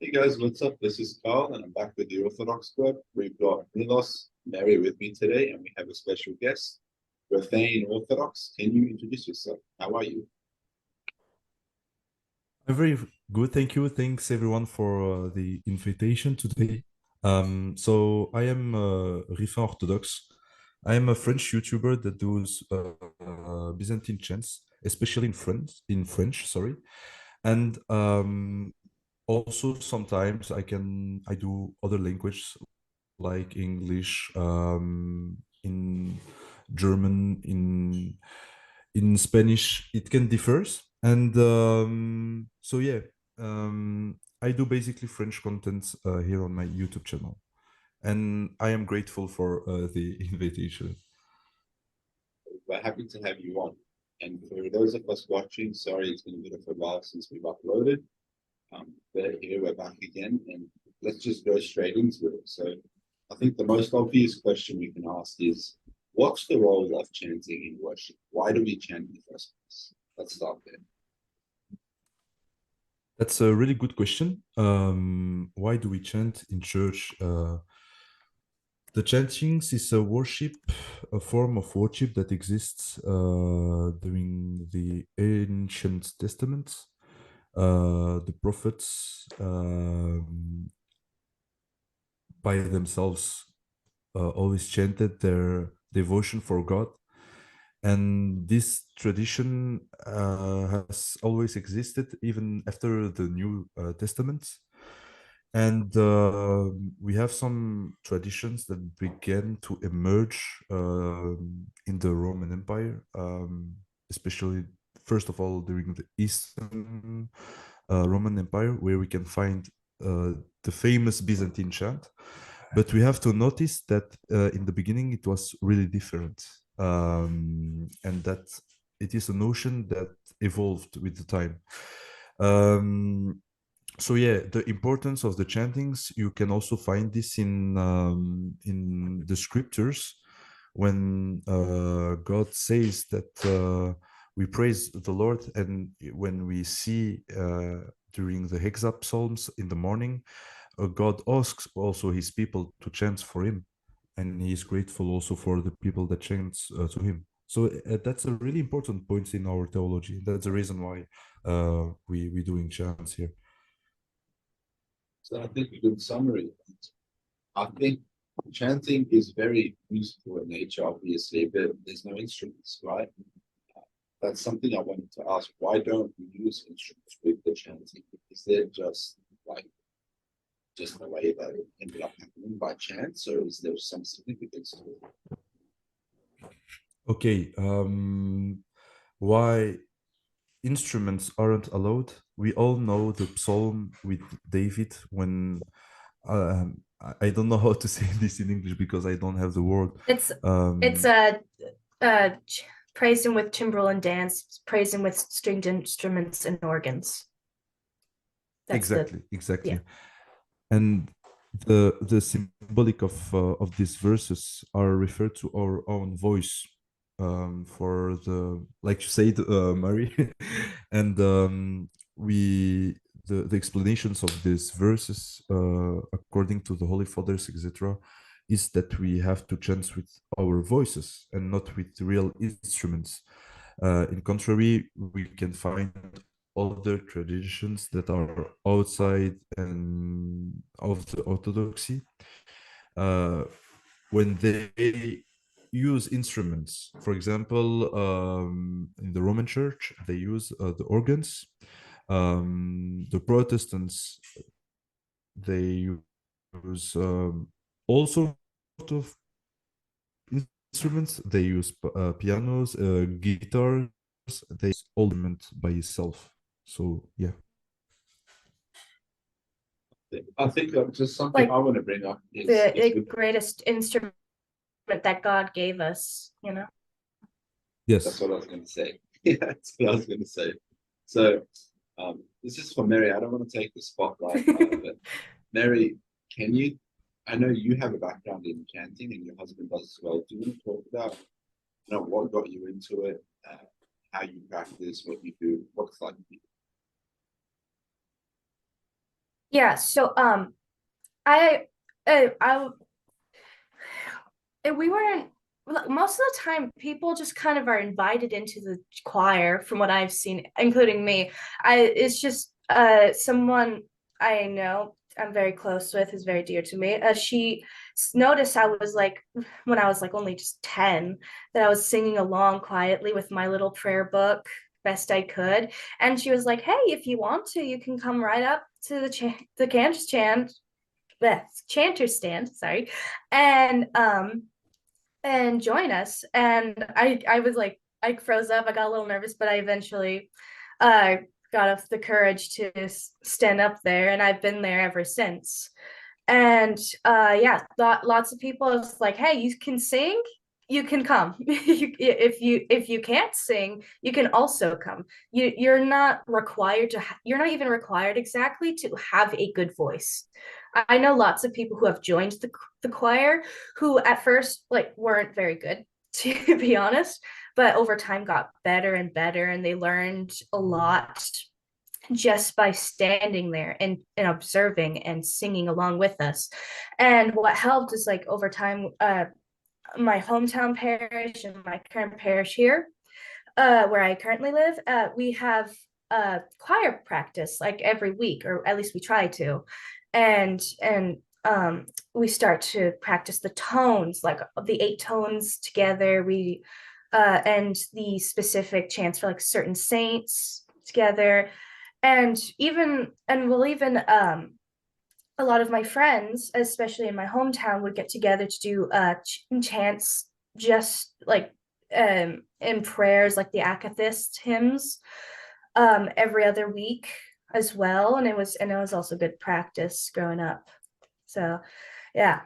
Hey guys, what's up? This is Carl, and I'm back with the Orthodox Club. We've got Milos, Mary with me today, and we have a special guest, Rathane Orthodox. Can you introduce yourself? How are you? I'm very good, thank you. Thanks everyone for the invitation today. So I am Rifin Orthodox. I am a French YouTuber that does Byzantine chants, especially in French, sorry. And also sometimes I do other languages like English, in German, in Spanish. It can differs, and so yeah, I do basically French content here on my YouTube channel, and I am grateful for the invitation. We're happy to have you on. And for those of us watching, sorry it's been a bit of a while since we've uploaded. But here we're back again, and let's just go straight into it. So I think the most obvious question we can ask is, what's the role of chanting in worship? Why do we chant in the first place? Let's start there. That's a really good question. Why do we chant in church? The chantings is a form of worship that exists during the ancient testaments. The prophets by themselves always chanted their devotion for God. And this tradition has always existed even after the New Testament. And we have some traditions that began to emerge in the Roman Empire, especially, first of all, during the Eastern Roman Empire, where we can find the famous Byzantine chant. But we have to notice that in the beginning it was really different, and that it is a notion that evolved with the time. Um, so yeah, the importance of the chantings, you can also find this in the scriptures when God says that we praise the Lord, and when we see during the Hexap Psalms in the morning, God asks also his people to chant for him, and he is grateful also for the people that chant to him. So that's a really important point in our theology. That's the reason why we doing chants here. So I think a good summary. I think chanting is very musical in nature, obviously, but there's no instruments, right? That's something I wanted to ask. Why don't we use instruments with the chanting? Is it just the way that it ended up happening by chance, or is there some significance to it? Okay, why instruments aren't allowed? We all know the psalm with David when I don't know how to say this in English because I don't have the word. It's Um, uh praise him with timbrel and dance, praise him with stringed instruments and organs. That's exactly, yeah. exactly. And the symbolic of these verses are referred to our own voice, for the, like you said, Mary. And we the explanations of these verses, according to the Holy Fathers, etc., is that we have to chant with our voices and not with real instruments. In contrary, we can find other traditions that are outside and of the orthodoxy, uh, when they use instruments. For example, in the Roman Church, they use the organs. The Protestants, they use all sorts of instruments. They use pianos, guitars. They use all instrument by itself. So yeah. I think just something Like I want to bring up is the greatest instrument that God gave us, you know. that's Yes. what I was going to say. Yeah, that's what I was going to say. So this is for Mary. I don't want to take the spotlight, but Mary, can you? I know you have a background in chanting, and your husband does as well. Do you want to talk about, what got you into it, how you practice, what you do, what it's like? Yeah, so I I we weren't most of the time people just kind of are invited into the choir from what I've seen, including me. It's just someone I know I'm very close with is very dear to me. She noticed I was like when I was like only just 10 that I was singing along quietly with my little prayer book best I could, and she was like, "Hey, if you want to, you can come right up to the cantus chant, the chanter stand, sorry, and join us." And I was like, I froze up, I got a little nervous, but I eventually uh got up the courage to stand up there, and I've been there ever since. And yeah, lots of people it's like, hey, you can sing, you can come. If you can't sing, you can also come. You're not required to you're not even required exactly to have a good voice. I know lots of people who have joined the choir who at first like weren't very good, to be honest, but over time got better and better, and they learned a lot just by standing there and observing and singing along with us. And what helped is like over time, my hometown parish and my current parish here, where I currently live, we have choir practice like every week, or at least we try to. And we start to practice the tones, like the 8 tones together. We and the specific chants for like certain saints together. And we'll even a lot of my friends, especially in my hometown, would get together to do chants just like in prayers, like the akathist hymns, every other week as well. And it was also good practice growing up. So yeah.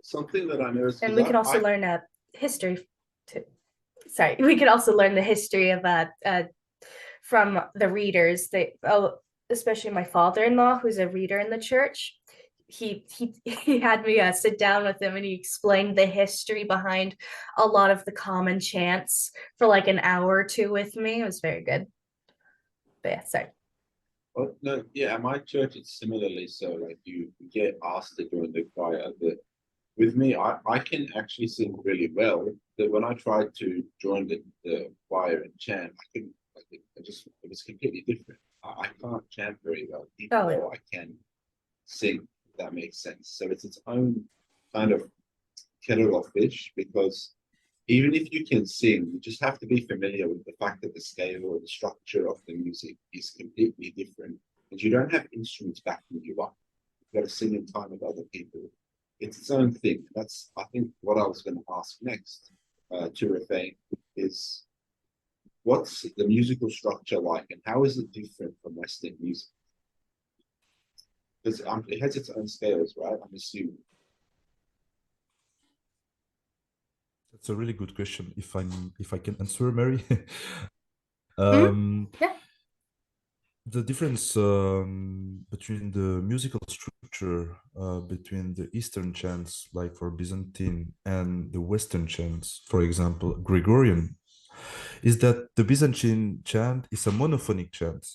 Something that I noticed, And we could also learn a history too. Sorry, we could also learn the history of from the readers. Especially my father-in-law, who's a reader in the church. He had me sit down with him, and he explained the history behind a lot of the common chants for like an hour or two with me. It was very good. But yeah, sorry. well, no, yeah, at my church it's similarly so. Like you get asked to join the choir, but with me, I can actually sing really well. But when I tried to join the choir and chant, I couldn't. Like it was completely different. I can't chant very well, even Oh, though I can sing. If that makes sense. So it's its own kind of kettle of fish because even if you can sing, you just have to be familiar with the fact that the scale or the structure of the music is completely different. And you don't have instruments backing you up. You've got to sing in time with other people. It's its own thing. That's, I think, what I was going to ask next to Rafane is what's the musical structure like and how is it different from Western music? Because it has its own scales, right? I'm assuming. That's a really good question. If I can answer, Mary. Yeah. The difference between the musical structure between the Eastern chants, like for Byzantine, and the Western chants, for example, Gregorian, is that the Byzantine chant is a monophonic chant,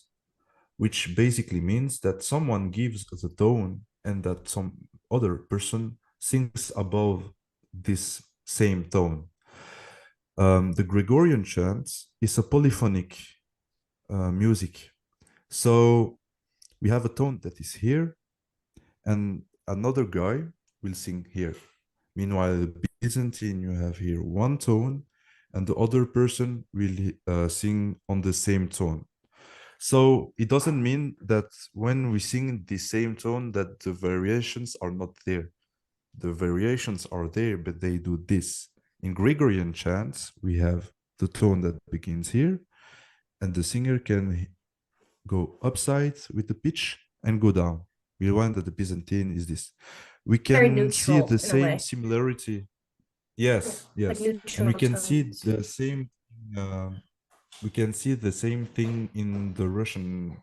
which basically means that someone gives the tone and that some other person sings above this same tone. The Gregorian chant is a polyphonic music. So we have a tone that is here, and another guy will sing here. Meanwhile, the Byzantine, you have here one tone, and the other person will sing on the same tone. So it doesn't mean that when we sing the same tone that the variations are not there. The variations are there, but they do this. In Gregorian chants, we have the tone that begins here, and the singer can go upside with the pitch and go down. We want that the Byzantine is this. We Very can see neutral the in a same way. similarity. Yeah, Yes, like yes, and neutral tones. uh, we can see the same thing in the Russian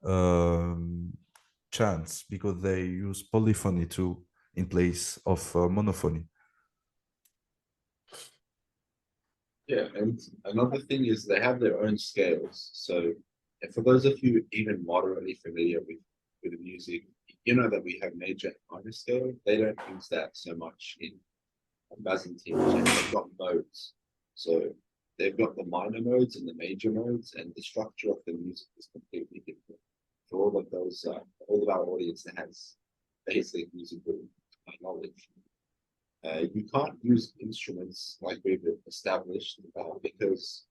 um, chants because they use polyphony too in place of monophony. Yeah, and another thing is they have their own scales. So, and for those of you even moderately familiar with with the music, you know that we have major and minor scale. They don't use that so much in Byzantine. They've got modes. So they've got the minor modes and the major modes, and the structure of the music is completely different. For all of those, all of our audience that has basic musical knowledge, you can't use instruments like we've established because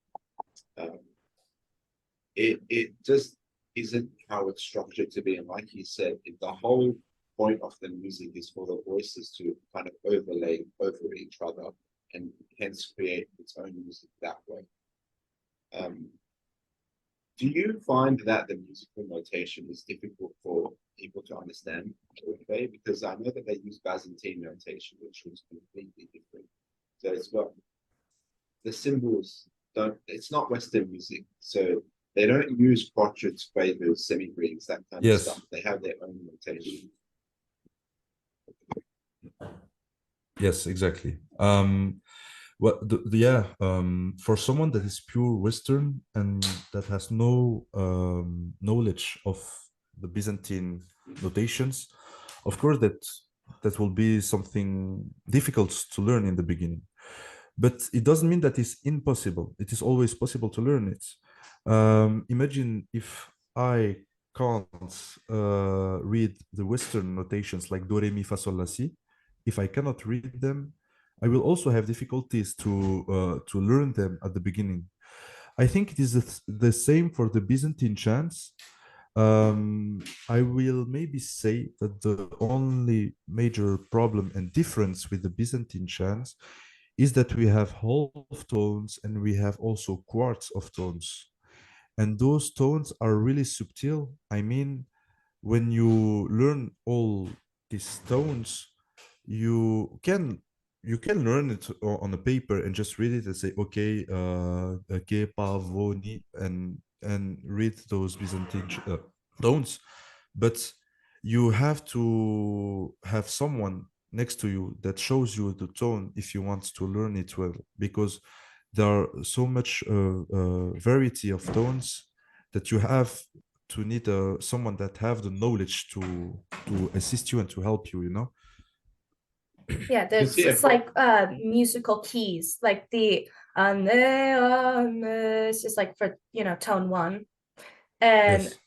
it just isn't how it's structured to be. And like he said, the whole point of the music is for the voices to kind of overlay over each other and hence create its own music that way. Do you find that the musical notation is difficult for people to understand? Because I know that they use Byzantine notation, which was completely different. So it's got the symbols it's not Western music, so they don't use quatrains, quavers, semibreves, that kind of stuff. They have their own notation. Yes, exactly. For someone that is pure Western and that has no knowledge of the Byzantine notations, of course that will be something difficult to learn in the beginning. But it doesn't mean that it's impossible. It is always possible to learn it. Imagine if I can't read the Western notations like do, re, mi, fa, sol, la, si. If I cannot read them, I will also have difficulties to learn them at the beginning. I think it is the same for the Byzantine chants. I will maybe say that the only major problem and difference with the Byzantine chants is that we have half tones and we have also quarts of tones. And those tones are really subtle. I mean, when you learn all these tones, you can learn it on a paper and just read it and say, okay, ke, pa, vo, ni, and read those Byzantine tones. But you have to have someone next to you that shows you the tone if you want to learn it well, because there are so much variety of tones that you have to need someone that have the knowledge to assist you and to help you, you know. Yeah, it's like musical keys, like the it's just like for tone 1, and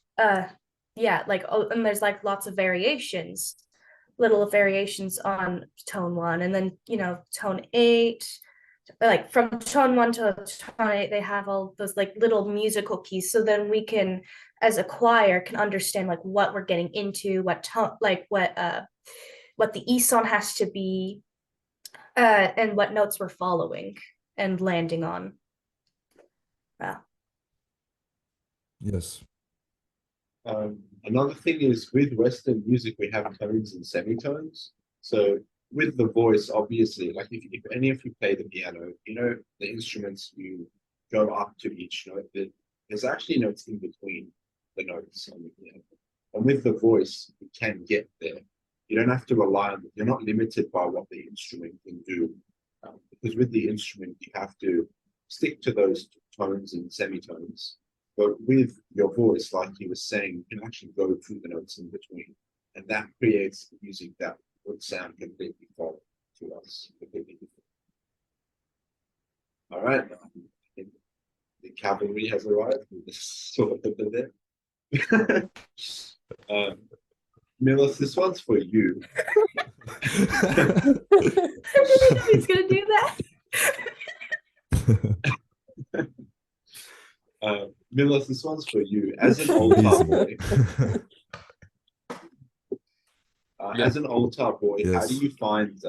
yeah, like and there's like lots of variations, little variations on tone 1, and then tone 8, like from tone 1 to tone 8 they have all those like little musical keys, so then we can, as a choir, can understand like what we're getting into, what tone, like what the ESON has to be, and what notes we're following and landing on. Wow. Yes. Another thing is with Western music, we have tones and semitones. So with the voice, obviously, like if any of you play the piano, the instruments, you go up to each note. There's actually notes in between the notes on the piano. And with the voice, you can get there. You don't have to rely on it. You're not limited by what the instrument can do. Because with the instrument, you have to stick to those tones and semitones. But with your voice, like he was saying, you can actually go through the notes in between. And that creates music that would sound completely foreign to us. Completely different. All right. The cavalry has arrived. Sort of there. Milos, this one's for you. He's gonna do that. Milos, this one's for you. As an altar boy, as an altar boy, Yes. how do you find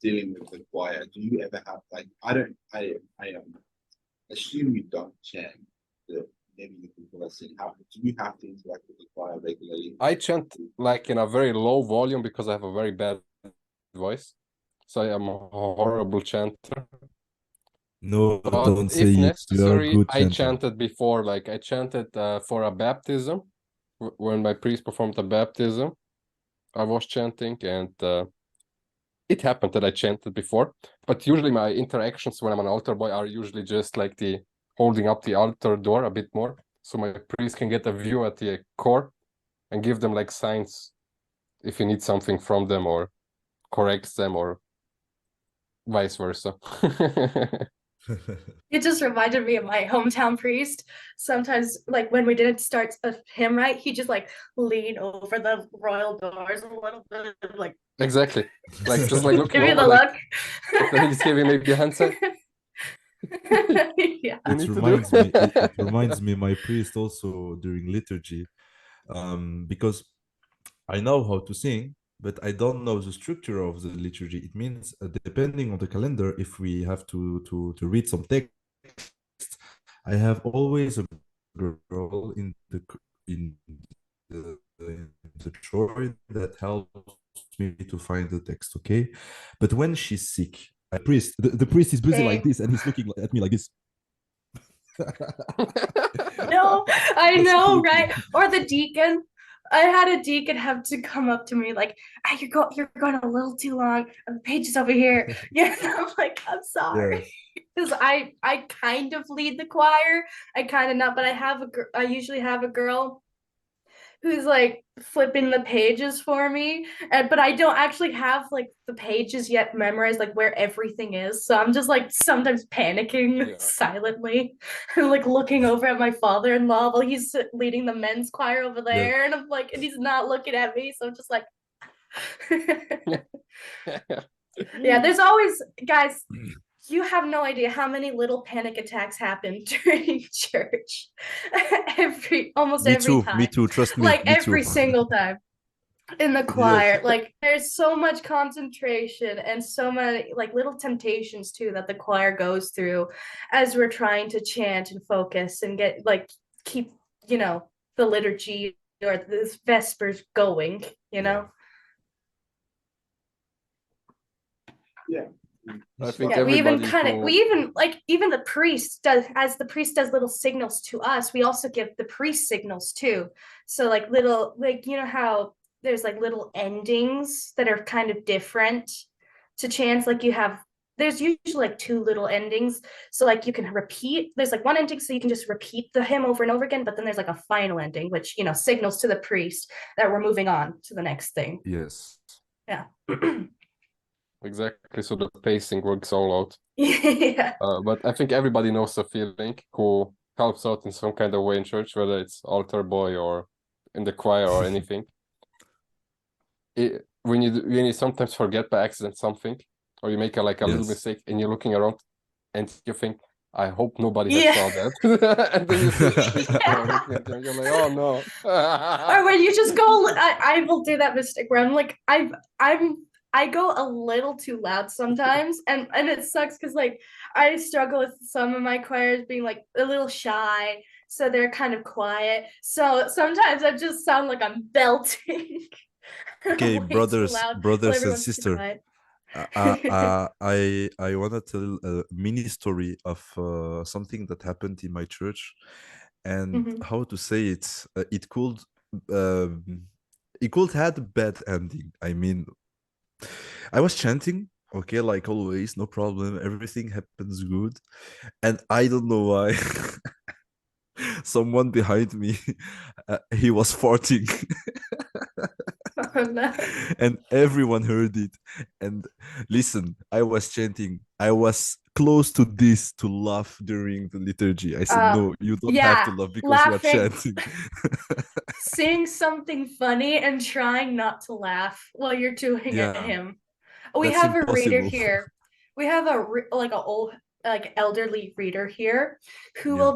dealing with the choir? Do you ever have like I assume you don't chant. Maybe you can tell us how do you have to interact with the choir regularly? I chant like in a very low volume because I have a very bad voice, so I am a horrible chanter. No, But don't say if you are necessary, good I chanter. chanted before. Like I chanted for a baptism when my priest performed a baptism. I was chanting, and it happened that I chanted before. But usually my interactions when I'm an altar boy are usually just like the holding up the altar door a bit more, so my priest can get a view at the core and give them like signs if you need something from them or corrects them or vice versa. It just reminded me of my hometown priest. Sometimes, like when we didn't start a hymn right, he just like lean over the royal doors a little bit, like Exactly. Like just like looking give you over, the like, look. then he's giving maybe a hand sign. Yeah. You It need to do. reminds me. It reminds me my priest also during liturgy, because I know how to sing, but I don't know the structure of the liturgy. It means depending on the calendar, if we have to read some text, I have always a girl in the church that helps me to find the text. Okay, but when she's sick, the priest is busy like Same. this, and he's looking at me like this. No, I That's know, looking. right? Or the deacon. I had a deacon have to come up to me like, ah, you're going a little too long. The page is over here. Yeah, I'm like, I'm sorry. Yes. Because I kind of lead the choir. I kind of not, but I usually have a girl who's like flipping the pages for me, but I don't actually have like the pages yet memorized, like where everything is. So I'm just like sometimes panicking Yeah. silently and like looking over at my father-in-law while he's leading the men's choir over there, and I'm like, and he's not looking at me, so I'm just like yeah, there's always, guys, you have no idea how many little panic attacks happen during church. Almost Me every too. time. Me too. Trust me. Like Me every too. single time in the Yes. choir. Like there's so much concentration and so many like little temptations too that the choir goes through as we're trying to chant and focus and get like keep, the liturgy or this vespers going, Yeah. Yeah. I think Yeah, we even everybody even the priest does, as the priest does little signals to us, we also give the priest signals too. So like little, like, how there's like little endings that are kind of different to chants. Like there's usually like two little endings. So like you can repeat, there's like one ending, so you can just repeat the hymn over and over again, but then there's like a final ending, which, signals to the priest that we're moving on to the next thing. Yes. Yeah. exactly, so the pacing works all out. Yeah. But I think everybody knows the feeling who helps out in some kind of way in church, whether it's altar boy or in the choir or anything. When you sometimes forget by accident something, or you make a little Yes. mistake, and you're looking around, and you think, I hope nobody has Yeah. saw that, and then you see the priest looking at you, and you're like, oh no. Or when you just go, I will do that mistake where I'm like, I go a little too loud sometimes, and it sucks because like I struggle with some of my choirs being like a little shy, so they're kind of quiet. So sometimes I just sound like I'm belting. Okay, Way too loud while brothers and everyone's too sister. quiet. I wanna tell a mini story of something that happened in my church, and Mhm. how to say it. It could had a bad ending. I mean, I was chanting, okay, like always, no problem. Everything happens good, and I don't know why. Someone behind me, he was farting. Oh, no. And everyone heard it. And listen, I was chanting. I was close to this to laugh during the liturgy. I said, no, you don't have to Yeah, laugh because you are laughing. chanting. Saying something funny and trying not to laugh while you're doing a Yeah, hymn. We that's have a reader impossible. here. We have like a old, like elderly reader here who Yeah.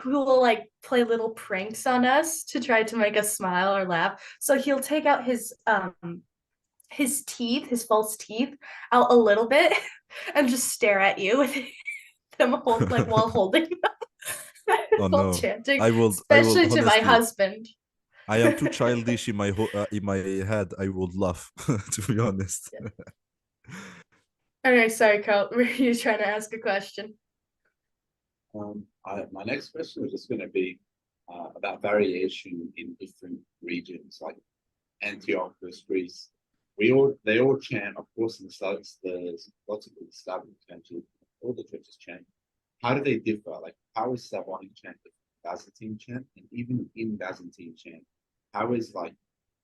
will like play little pranks on us to try to make us smile or laugh. So he'll take out his teeth, his false teeth out a little bit and just stare at you with them while holding them Oh while no. chanting, I will especially to my honestly, husband. I am too childish in my head. I would laugh, to be honest. Anyway, sorry, Carl. Were you trying to ask a question? My next question was just going to be about variation in different regions, like Antioch, Greece. They all chant, of course, in the Slavic. There's lots of Slavic churches. All the churches chant. How do they differ? Like, how is Slavonic chant different from Byzantine chant? And even in Byzantine chant, how is like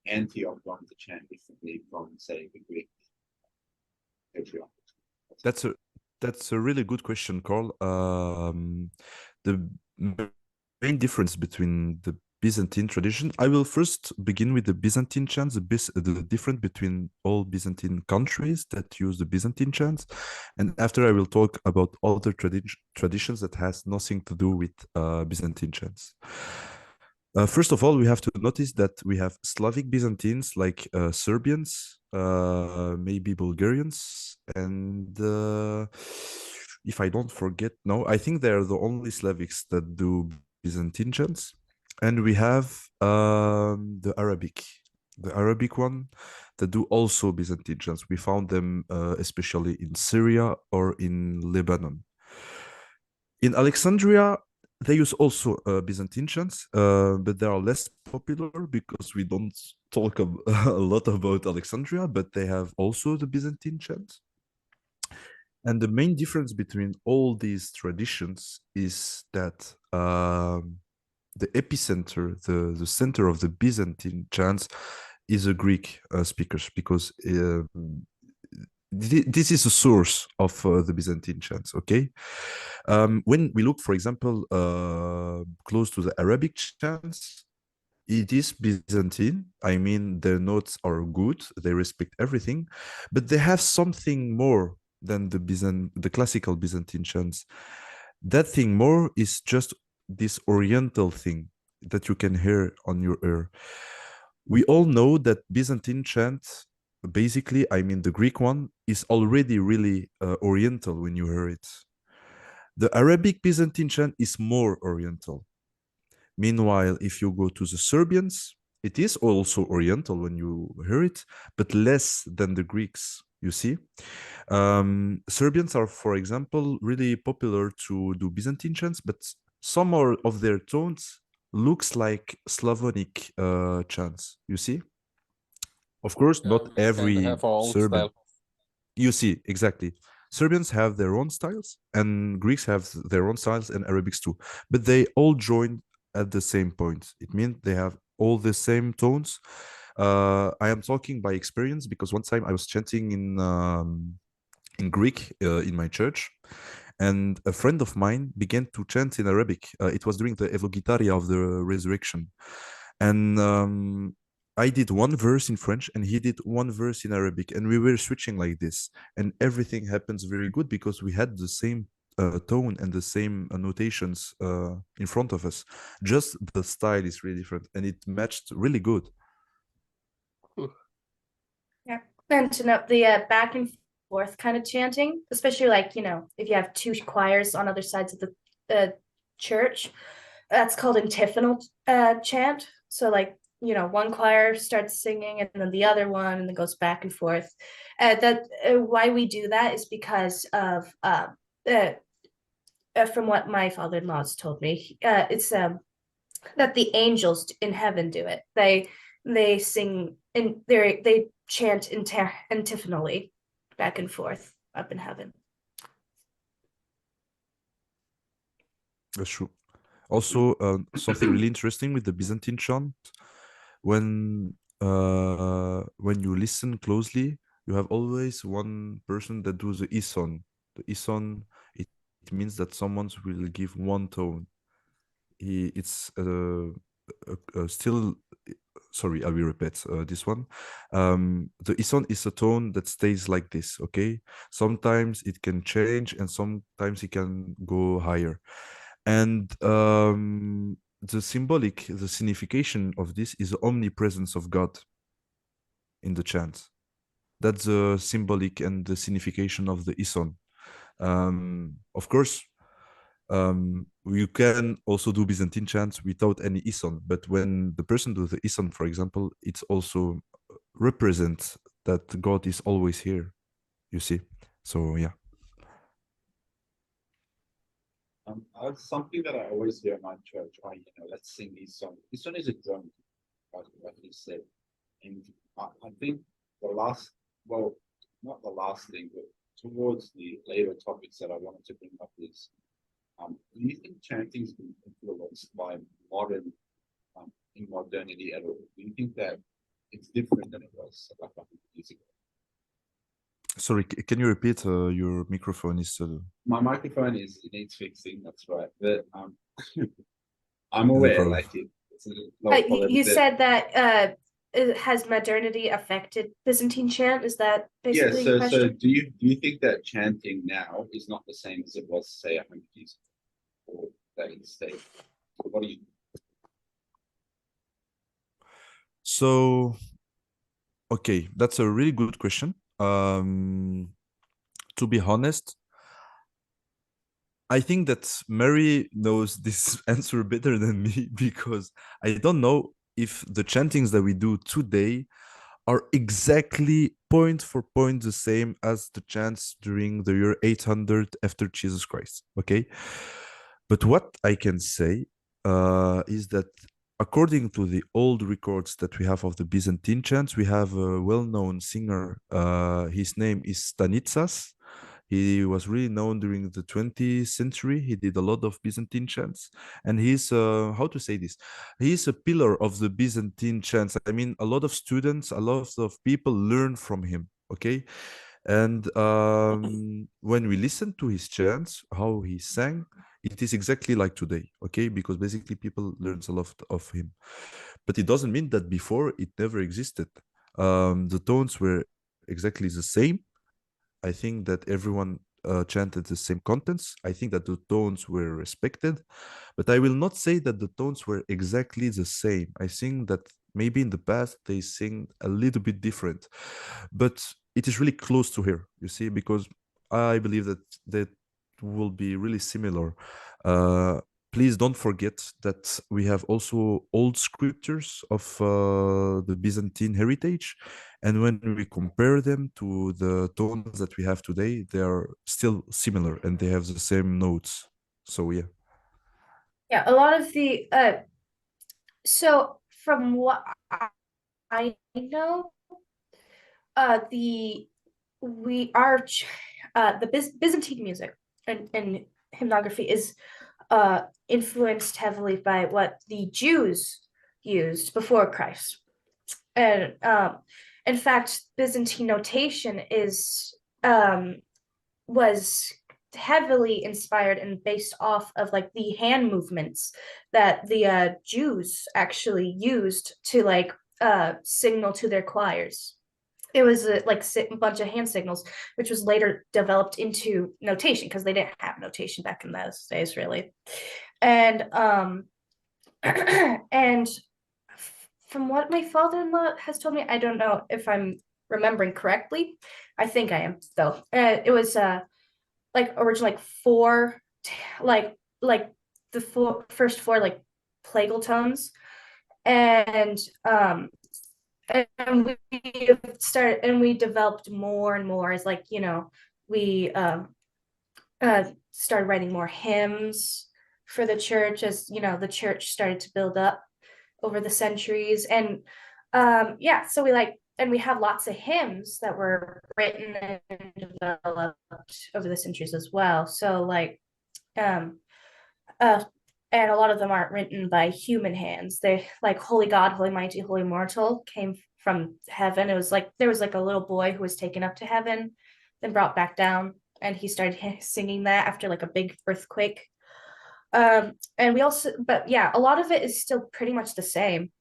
Antioch going to chant differently from, say, the Greek patriarch? That's a really good question, Carl. The main difference between the Byzantine tradition, I will first begin with the Byzantine chants, the difference between all Byzantine countries that use the Byzantine chants, and after I will talk about other traditions that has nothing to do with Byzantine chants. First of all, we have to notice that we have Slavic Byzantines like Serbians, maybe Bulgarians, and if I don't forget, no, I think they're the only Slavics that do Byzantine chants. And we have the Arabic one that do also Byzantine chants. We found them especially in Syria or in Lebanon. In Alexandria, they use also Byzantine chants, but they are less popular because we don't talk a lot about Alexandria, but they have also the Byzantine chants. And the main difference between all these traditions is that the epicenter, the center of the Byzantine chants is a Greek speakers, because this is the source of the Byzantine chants, okay? When we look, for example, close to the Arabic chants, it is Byzantine. I mean, their notes are good, they respect everything, but they have something more than the classical Byzantine chants. That thing more is just this oriental thing that you can hear on your ear. We all know that Byzantine chant, basically, I mean the Greek one, is already really oriental when you hear it. The Arabic Byzantine chant is more oriental. Meanwhile, if you go to the Serbians, it is also oriental when you hear it, but less than the Greeks, you see. Serbians are, for example, really popular to do Byzantine chants, but some of their tones looks like Slavonic chants, you see. Of course, not We every have our own Serbian. style. You see, exactly. Serbians have their own styles, and Greeks have their own styles, and Arabics too. But they all join at the same point. It means they have all the same tones. I am talking by experience because one time I was chanting in Greek in my church, and a friend of mine began to chant in Arabic. It was during the Evogitaria of the Resurrection, and I did one verse in French and he did one verse in Arabic, and we were switching like this, and everything happens very good because we had the same tone and the same notations in front of us. Just the style is really different, and it matched really good. Yeah, and to note the back and forth kind of chanting, especially like, you know, if you have two choirs on other sides of the church, that's called antiphonal chant. So like, you know, one choir starts singing and then the other one, and then goes back and forth. Why we do that is because of from what my father-in-law's told me, it's that the angels in heaven do it. They sing and they chant antiphonally back and forth up in heaven. That's true. Also, something really interesting with the Byzantine chant, when you listen closely, you have always one person that does the ison. The ison, it means that someone will give one tone. It's still, sorry, I will repeat this one. The ison is a tone that stays like this, okay? Sometimes it can change and sometimes it can go higher. And the signification of this is the omnipresence of God in the chant. That's the symbolic and the signification of the ison. Of course, you can also do Byzantine chants without any ison, but when the person does the ison, for example, it's also represents that God is always here, you see. So yeah. Something that I always hear in my church, let's sing these songs. This one is a drum, like you said. And I think not the last thing, but towards the later topics that I wanted to bring up is, do you think chanting's been influenced by modern in modernity at all? Do you think that it's different than it was about 100 years ago? Sorry, can you repeat? Your microphone is. My microphone it needs fixing, that's right. But I'm No aware, problem. like it's a lot You said that has modernity affected Byzantine chant? Is that yeah, basically so your question? do you think that chanting now is not the same as it was, say, 100 years ago? Or that it's stayed? What do you So, okay, that's a really good question. To be honest, I think that Mary knows this answer better than me because I don't know if the chantings that we do today are exactly point for point the same as the chants during the year 800 after Jesus Christ. Okay. But what I can say is that according to the old records that we have of the Byzantine chants, we have a well-known singer. His name is Stanitsas. He was really known during the 20th century. He did a lot of Byzantine chants, and he's how to say this? He's a pillar of the Byzantine chants. I mean, a lot of students, a lot of people learn from him. Okay, and when we listen to his chants, how he sang, it is exactly like today. Okay, because basically people learns a lot of him, but it doesn't mean that before it never existed. The tones were exactly the same. I think that everyone chanted the same contents. I think that the tones were respected, but I will not say that the tones were exactly the same. I think that maybe in the past they sing a little bit different, but it is really close to here, you see, because I believe that will be really similar. Uh, Please don't forget that we have also old scriptures of the Byzantine heritage. And when we compare them to the tones that we have today, they are still similar and they have the same notes. So, yeah. Yeah, a lot of the so from what I know, the Byzantine music and hymnography is influenced heavily by what the Jews used before Christ. And in fact, Byzantine notation was heavily inspired and based off of like the hand movements that the Jews actually used to like signal to their choirs. It was like a bunch of hand signals, which was later developed into notation because they didn't have notation back in those days, really. And and from what my father-in-law has told me, I don't know if I'm remembering correctly. I think I am though. It was like originally like four, like the first four like plagal tones, and and we developed more and more as like we started writing more hymns for the church as the church started to build up over the centuries. And yeah, so we have lots of hymns that were written and developed over the centuries as well. So like and a lot of them aren't written by human hands. They like Holy God, Holy Mighty, Holy Immortal came from heaven. It was like there was like a little boy who was taken up to heaven, then brought back down, and he started singing that after like a big earthquake. And we also, but yeah, a lot of it is still pretty much the same.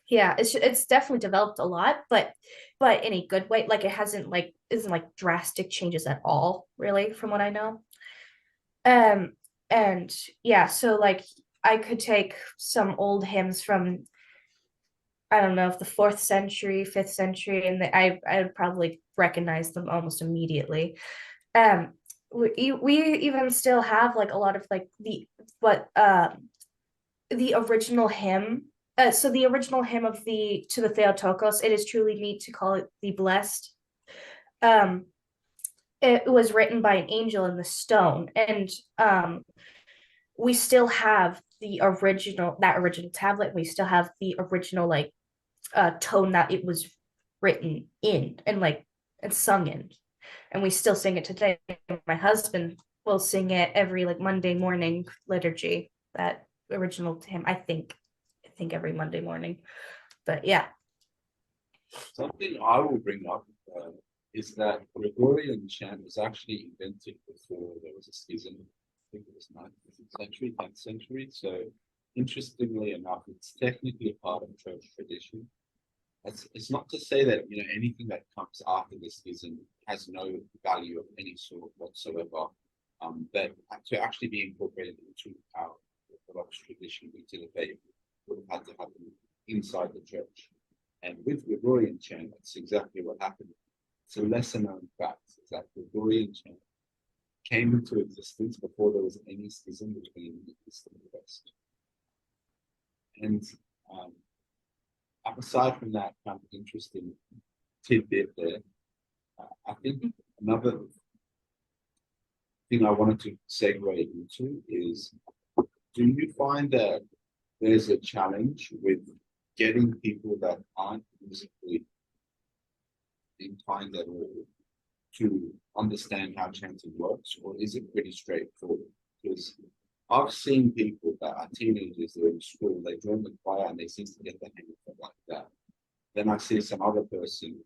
Yeah, it's definitely developed a lot, but in a good way. Like it isn't like drastic changes at all, really, from what I know. And yeah, so like I could take some old hymns from I don't know if the 4th century, 5th century, and I would probably recognize them almost immediately. We even still have like a lot of like the original hymn. So the original hymn of the to the Theotokos, it is truly meet to call it the blessed. It was written by an angel in the stone, and we still have that original tablet. We still have the original like tone that it was written in and sung in, and we still sing it today. My husband will sing it every like Monday morning liturgy, that original to him. I think think every Monday morning. But yeah. Something I will bring up is that Gregorian chant was actually invented before there was a schism. I think it was 9th century, 10th century. So interestingly enough, it's technically part of church tradition. It's not to say that anything that comes after the schism has no value of any sort whatsoever. But to actually be incorporated into our Orthodox tradition, into the faith, would have had to happen inside the church. And with Gregorian chant, that's exactly what happened. It's a lesser known fact is that Gregorian chant came into existence before there was any schism between the East and the West. And aside from that kind of interesting tidbit there, I think another thing I wanted to segue into is, do you find that there's a challenge with getting people that aren't musically inclined at all to understand how chanting works, or is it pretty straightforward? Because I've seen people that are teenagers, they're in school, they join the choir and they seem to get the hang of it like that. Then I see some other person,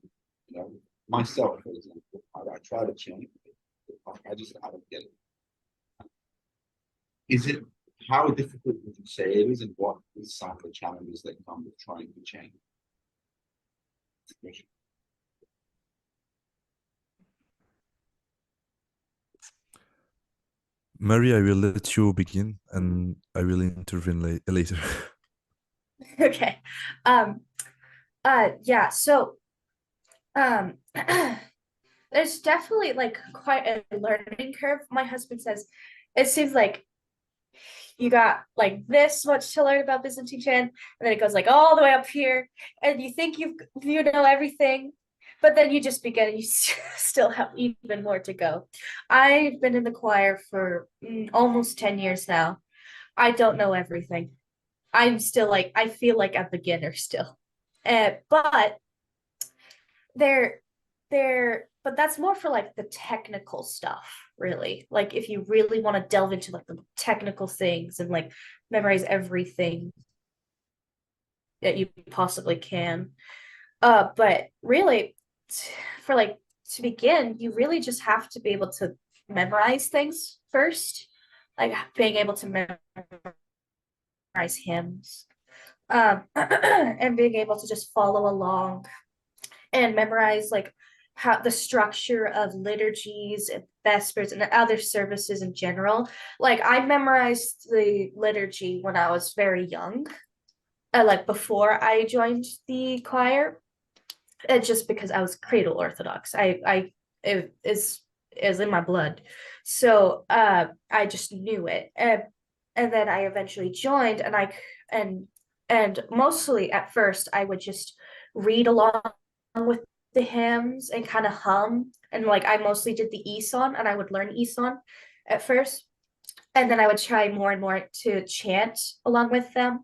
myself, for example, I try to chant, I don't get it. How difficult would you say it is, and what is some of the challenges that come with trying to chant? Mary, I will let you begin, and I will intervene later. Okay. Yeah, so there's definitely like quite a learning curve. My husband says it seems like you got like this much to learn about Byzantine chant, and then it goes like all the way up here, and you think you know everything, but then you just begin and you still have even more to go. I've been in the choir for almost 10 years now. I don't know everything. I'm still like, I feel like a beginner still. But but that's more for like the technical stuff, really. Like if you really want to delve into like the technical things and like memorize everything that you possibly can. But really, for like to begin, you really just have to be able to memorize things first, like being able to memorize hymns, and being able to just follow along and memorize like how the structure of liturgies and vespers and other services in general. Like I memorized the liturgy when I was very young, like before I joined the choir, just because I was cradle Orthodox. It is in my blood, so I just knew it, and then I eventually joined, and mostly at first I would just read along with the hymns and kind of hum, and like I mostly did the ESON, and I would learn ESON at first, and then I would try more and more to chant along with them.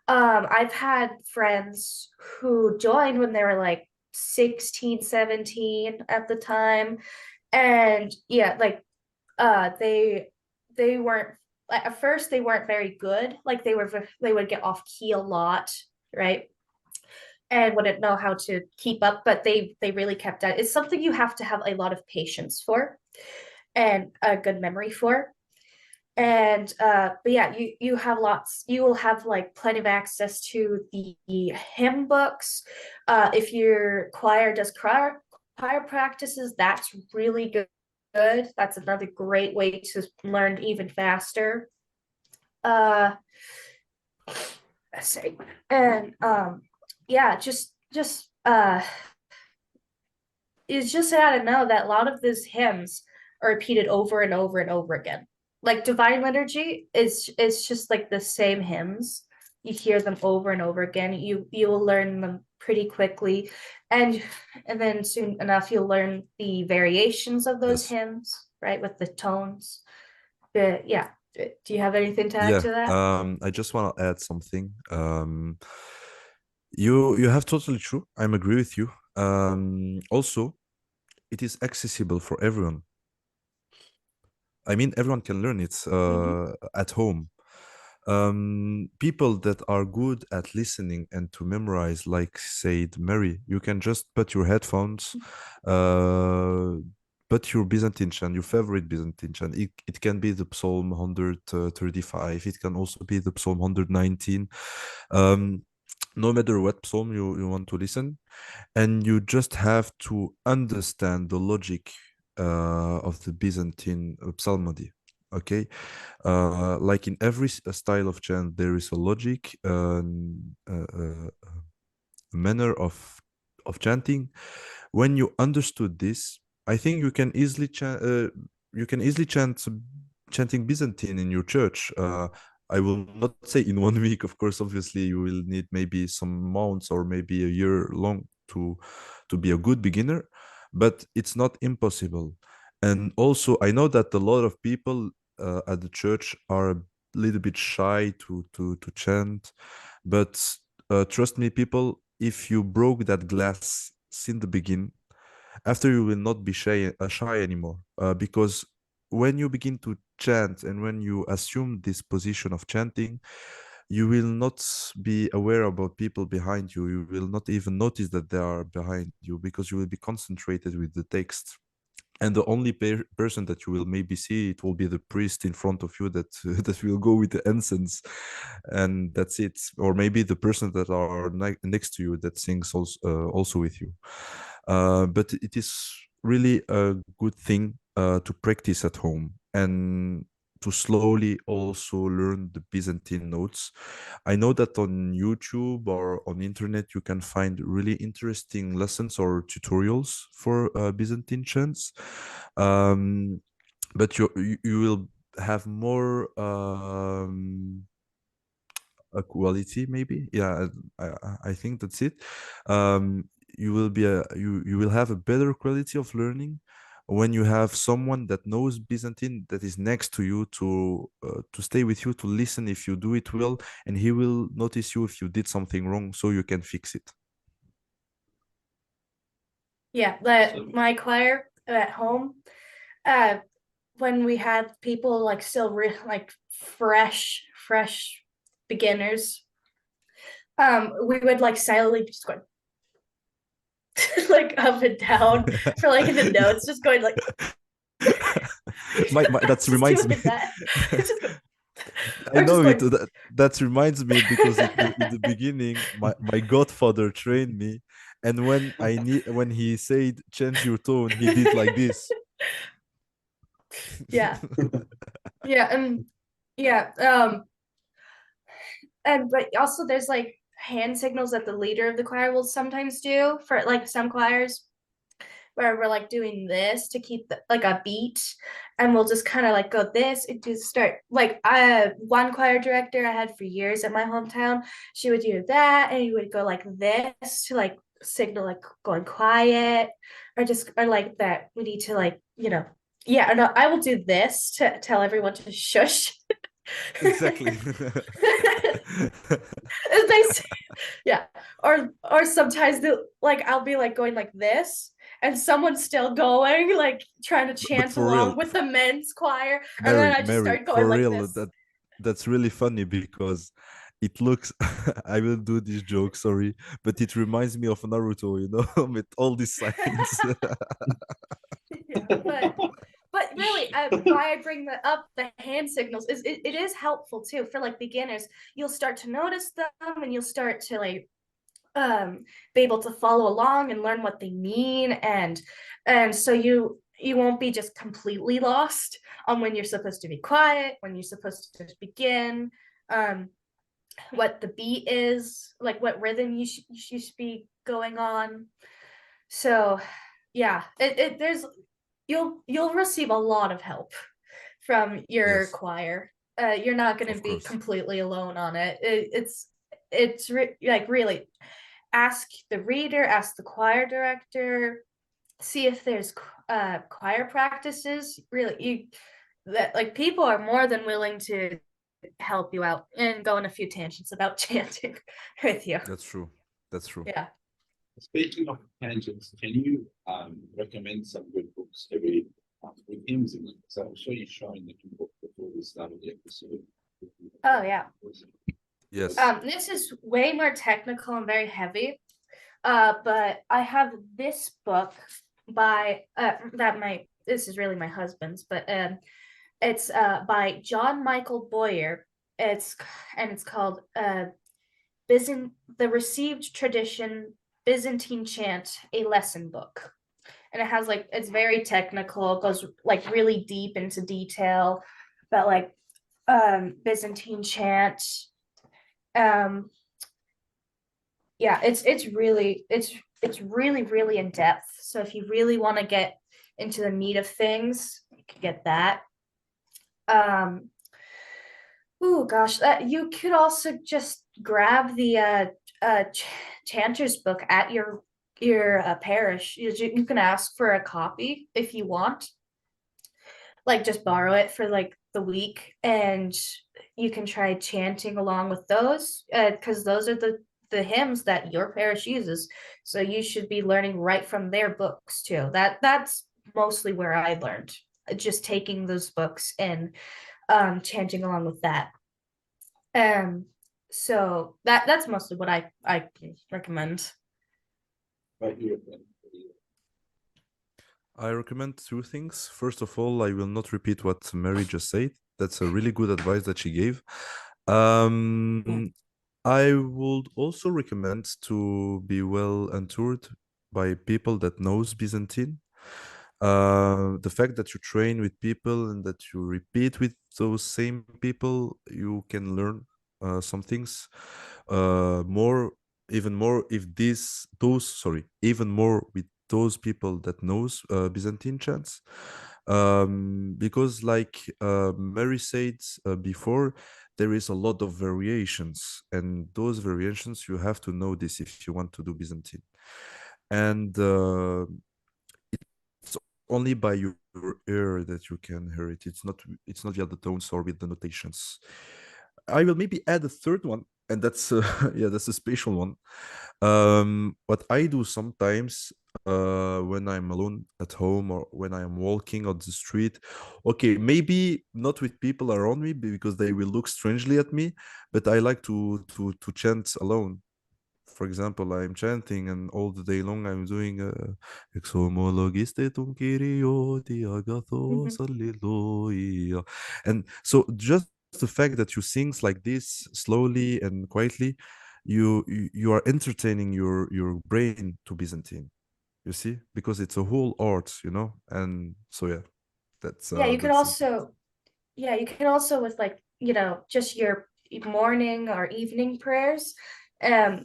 I've had friends who joined when they were like 16, 17 at the time, and yeah, like they weren't, at first they weren't very good, like they would get off key a lot, right, and wouldn't know how to keep up, but they really kept at it. It's something you have to have a lot of patience for and a good memory for. And but yeah, you will have like plenty of access to the hymn books. If your choir does choir practices, that's really good. That's another great way to learn even faster. Let's see. And yeah, just it's just gotta know that a lot of these hymns are repeated over and over and over again. Like Divine Liturgy is just like the same hymns. You hear them over and over again. You will learn them pretty quickly, and then soon enough you'll learn the variations of those Yes. hymns, right, with the tones. But yeah, do you have anything to add Yeah, to that? I just want to add something. You have totally true. I'm agree with you. Also, it is accessible for everyone. I mean, everyone can learn it at home. People that are good at listening and to memorize, like said Mary, you can just put your headphones, put your Byzantine chant, your favorite Byzantine chant. It can be the Psalm 135. It can also be the Psalm 119. No matter what psalm you want to listen, and you just have to understand the logic of the Byzantine psalmody. Okay, like in every style of chant, there is a logic, a manner of chanting. When you understood this, I think you can easily chant chanting Byzantine in your church. I will not say in 1 week, of course. Obviously, you will need maybe some months or maybe a year long to be a good beginner, but it's not impossible. And also, I know that a lot of people at the church are a little bit shy to chant, but trust me, people, if you broke that glass in the beginning, after you will not be shy anymore, because when you begin to chant and when you assume this position of chanting, you will not be aware about people behind you. You will not even notice that they are behind you because you will be concentrated with the text. And the only person that you will maybe see, it will be the priest in front of you that that will go with the incense, and that's it. Or maybe the person that are next to you that sings also with you. But it is really a good thing to practice at home and to slowly also learn the Byzantine notes. I know that on YouTube or on internet you can find really interesting lessons or tutorials for Byzantine chants, but you will have more a quality maybe. Yeah, I think that's it. You will be you will have a better quality of learning when you have someone that knows Byzantine that is next to you to stay with you, to listen if you do it well, and he will notice you if you did something wrong so you can fix it. Yeah, but my choir at home, when we had people like still like fresh beginners, we would like silently just go like up and down for like the notes, just going like that reminds me. That. I know going... it. That reminds me because in the beginning, my godfather trained me, and when he said change your tone, he did like this. Yeah, yeah, and but also there's like hand signals that the leader of the choir will sometimes do for like some choirs, where we're like doing this to keep like a beat, and we'll just kind of like go this and just start like one choir director I had for years at my hometown, she would do that and you would go like this to like signal like going quiet, or like that we need to like yeah, no, I will do this to tell everyone to shush. Exactly. Yeah, or sometimes like I'll be like going like this and someone's still going like trying to But chant for along real, with the men's choir, and then I just Mary, start going for like real, this. that's really funny because it looks. I will do this joke, sorry, but it reminds me of Naruto, with all these signs. Yeah, but really, why I bring the hand signals is it is helpful too for like beginners. You'll start to notice them and you'll start to like be able to follow along and learn what they mean, and so you won't be just completely lost on when you're supposed to be quiet, when you're supposed to begin, what the beat is, like what rhythm you should be going on. So yeah, there's you'll receive a lot of help from your Yes, choir. You're not going to of be course. completely alone on it. It's like really ask the reader, ask the choir director, see if there's choir practices. Really, that like people are more than willing to help you out and go on a few tangents about chanting with you. That's true. That's true. Yeah. Speaking of tangents, can you recommend some good books with hymns in them? So I'm sure you're showing the book before we started the episode. Oh yeah. Yes. This is way more technical and very heavy. But I have this book by this is really my husband's, but it's by John Michael Boyer. It's called the Received Tradition Byzantine Chant, a lesson book. And it has like, it's very technical, it goes like really deep into detail about like Byzantine chant. Yeah, it's really really in depth. So if you really want to get into the meat of things, you can get that. Oh gosh, you could also just grab the chanter's book at your parish. You can ask for a copy if you want, like just borrow it for like the week, and you can try chanting along with those, because those are the hymns that your parish uses. So you should be learning right from their books too. That's mostly where I learned, just taking those books and chanting along with that. So that's mostly what I recommend. Right here. I recommend two things. First of all, I will not repeat what Mary just said. That's a really good advice that she gave. I would also recommend to be well entoured by people that knows Byzantine. The fact that you train with people and that you repeat with those same people, you can learn some things more, even more if even more with those people that knows Byzantine chants. Because like Mary said before, there is a lot of variations, and those variations you have to know this if you want to do Byzantine. And it's only by your ear that you can hear it. It's not via the tones or with the notations. I will maybe add a third one, and that's yeah, that's a special one. What I do sometimes when I'm alone at home or when I'm walking on the street, okay, maybe not with people around me because they will look strangely at me, but I like to chant alone. For example, I'm chanting and all the day long I'm doing Exomologistetum Kyrioti agathos alleluia. And so just the fact that you sing like this slowly and quietly, you are entertaining your brain to Byzantine, you see, because it's a whole art, you know. And so yeah, that's Yeah, you could that's also, yeah, you can also with like, just your morning or evening prayers.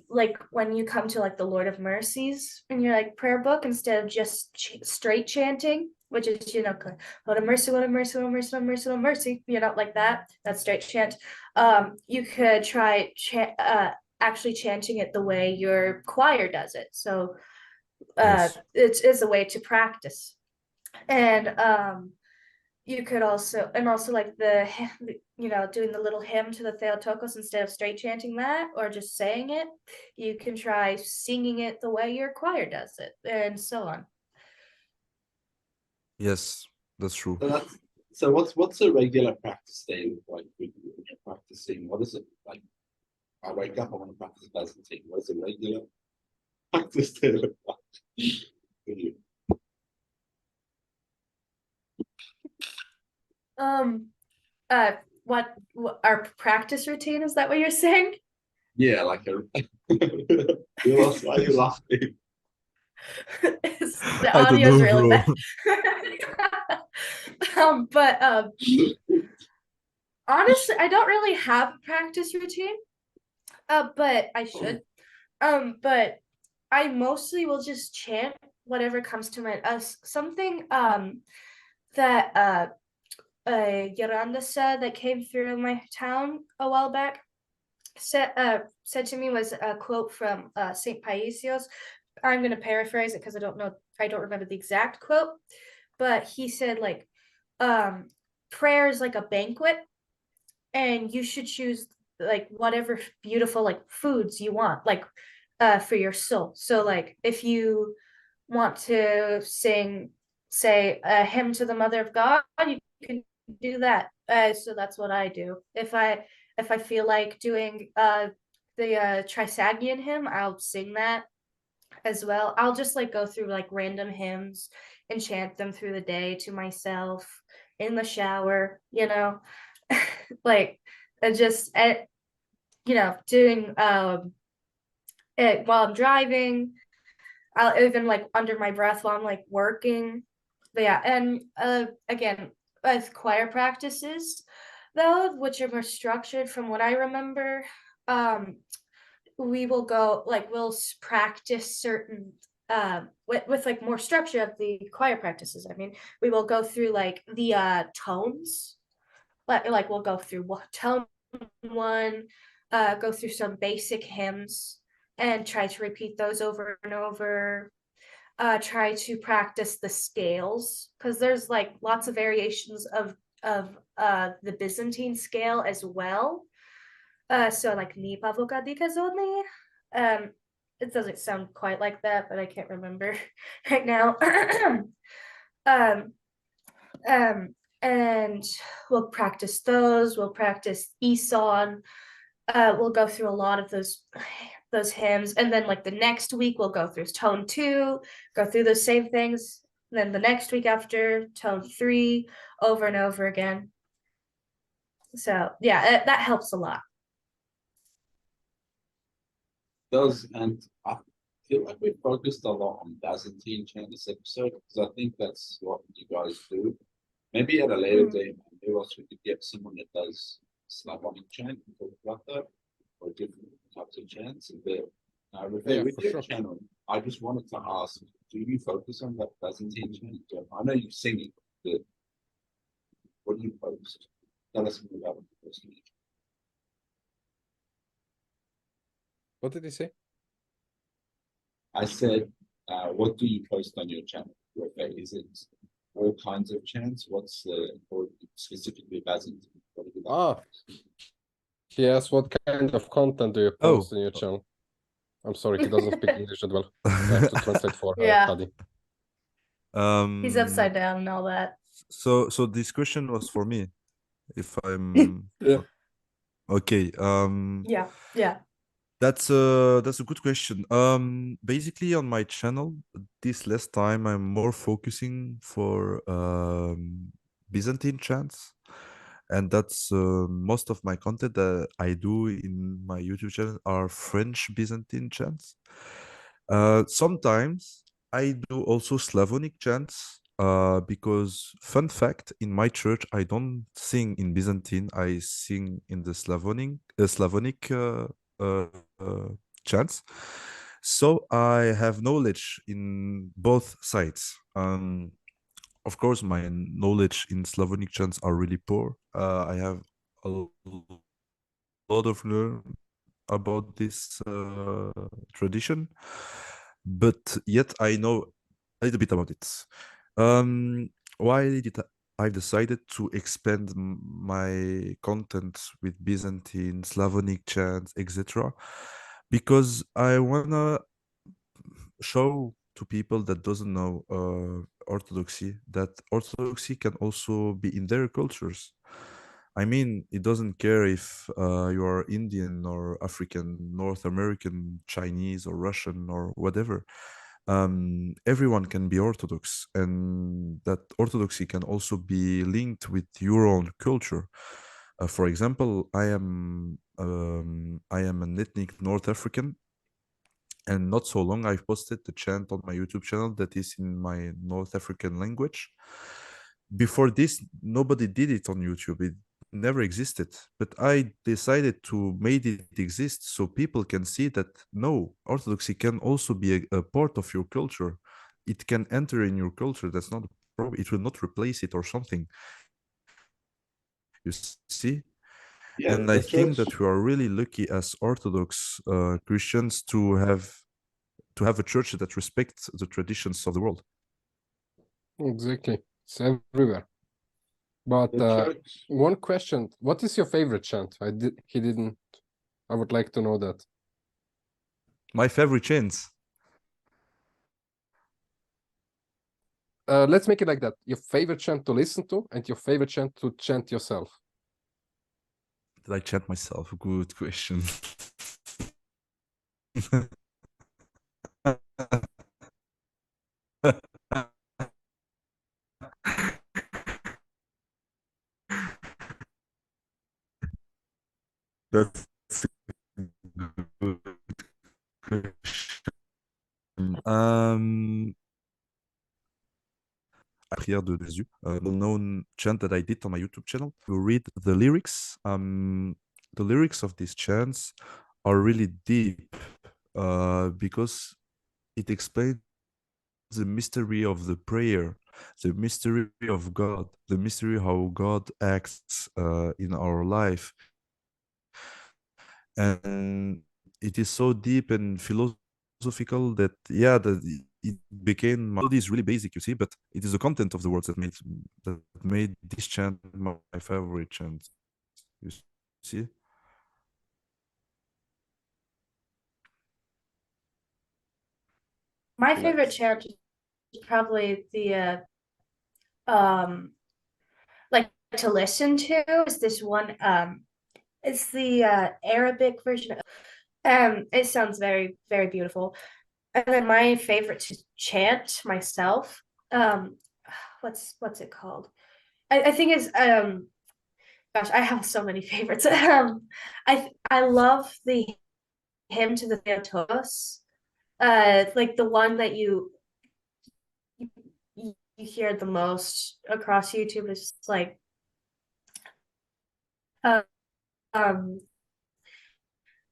Like when you come to like the Lord of Mercies in your like prayer book, instead of just straight chanting, which is, Lord of mercy, Lord of mercy, Lord of mercy, Lord of mercy, Lord of mercy, like that. That's straight chant. You could try actually chanting it the way your choir does it. So yes. it's a way to practice. And you could also, and also like doing the little hymn to the Theotokos instead of straight chanting that or just saying it, you can try singing it the way your choir does it, and so on. Yes, that's true. So what's a regular practice day look like when you're practicing? What is it like? I wake up, I want to practice Byzantine. What is a regular practice day look like for you? What our practice routine, is that what you're saying? Yeah, like a why are you laughing? The I don't audio is know, really bro. bad. But honestly, I don't really have a practice routine. But I should. But I mostly will just chant whatever comes to mind. Something that Yolanda said that came through my town a while back said to me was a quote from Saint Paisios. I'm going to paraphrase it because I don't remember the exact quote, but he said like prayer is like a banquet, and you should choose like whatever beautiful like foods you want, like for your soul. So like if you want to say a hymn to the Mother of God, you can do that. So that's what I do. If I feel like doing the Trisagion hymn, I'll sing that as well. I'll just like go through like random hymns and chant them through the day to myself in the shower, you know. Like and just you know, doing it while I'm driving. I'll even like under my breath while I'm like working. But yeah, and again, with choir practices though, which are more structured from what I remember, we will go like practice certain with like more structure of the choir practices. I mean, we will go through like the tones, like we'll go through tone one, go through some basic hymns and try to repeat those over and over. Try to practice the scales because there's like lots of variations of the Byzantine scale as well. So like ni pavokadika zodni. It doesn't sound quite like that, but I can't remember right now. um, and we'll practice those. We'll practice Eson. We'll go through a lot of those hymns, and then like the next week we'll go through tone 2, go through those same things. And then the next week after tone 3, over and over again. So yeah, that helps a lot. Does, and I feel like we focused a lot on Byzantine chant this episode because I think that's what you guys do. Maybe at a later date, maybe else we could get someone that does Slavonic chant and talk about that, or different types of chants. But Yeah, with for your sure. channel, I just wanted to ask: do you focus on that Byzantine chant? I know you sing it, but what do you post? Tell us more about it personally. What did he say? I said, what do you post on your channel? Is it all kinds of chants? What's or specifically Byzantine? What do you like? He asked what kind of content do you Oh. post in your channel? I'm sorry, he doesn't speak English that well. I have to translate for Yeah. Paddy. He's upside down and all that. So this question was for me, if I'm Yeah. okay. Yeah. That's a good question. Basically on my channel, this last time I'm more focusing for Byzantine chants, and that's most of my content that I do in my YouTube channel are French Byzantine chants. Sometimes I do also Slavonic chants, because fun fact, in my church I don't sing in Byzantine, I sing in the Slavonic uh, chants. So I have knowledge in both sides. Of course, my knowledge in Slavonic chants are really poor. I have a lot of learn about this tradition, but yet I know a little bit about it. Why did I decided to expand my content with Byzantine, Slavonic chants, etc. Because I wanna show to people that doesn't know Orthodoxy that Orthodoxy can also be in their cultures. I mean, it doesn't care if you are Indian or African, North American, Chinese or Russian or whatever. Everyone can be Orthodox, and that Orthodoxy can also be linked with your own culture. For example, I am an ethnic North African, and not so long I've posted the chant on my YouTube channel that is in my North African language. Before this, nobody did it on YouTube. It never existed. But I decided to make it exist so people can see that no, Orthodoxy can also be a part of your culture. It can enter in your culture. That's not a problem. It will not replace it or something. You see? Yeah, And I the think church. that we are really lucky as Orthodox Christians to have a church that respects the traditions of the world. Exactly. It's everywhere. But The church. one question, what is your favorite chant? He didn't. I would like to know that. My favorite chants. let's make it like that. Your favorite chant to listen to and your favorite chant to chant yourself. Did I chant myself? Good question. That's a good question. Prière de Jésus, well-known chant that I did on my YouTube channel. You read the lyrics. The lyrics of these chants are really deep because it explains the mystery of the prayer, the mystery of God, the mystery how God acts in our life. And it is so deep and philosophical that it became melody is really basic, you see, but it is the content of the words that made this chant my favorite chant. You see? My favorite Nice. chant is probably the like to listen to is this one it's the Arabic version. It sounds very, very beautiful. And then my favorite to chant myself, what's it called? I think it's gosh, I have so many favorites. I love the hymn to the Theotokos. Like the one that you hear the most across YouTube is just like um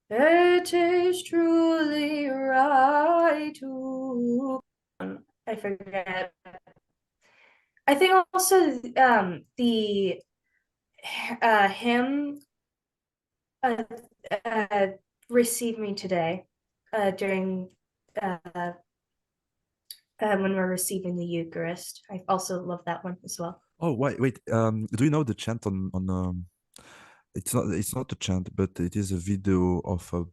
it is truly right to I forget. I think also the hymn receive me today during when we're receiving the Eucharist. I also love that one as well. Oh, wait. Do you know the chant on it's not a chant, but it is a video of a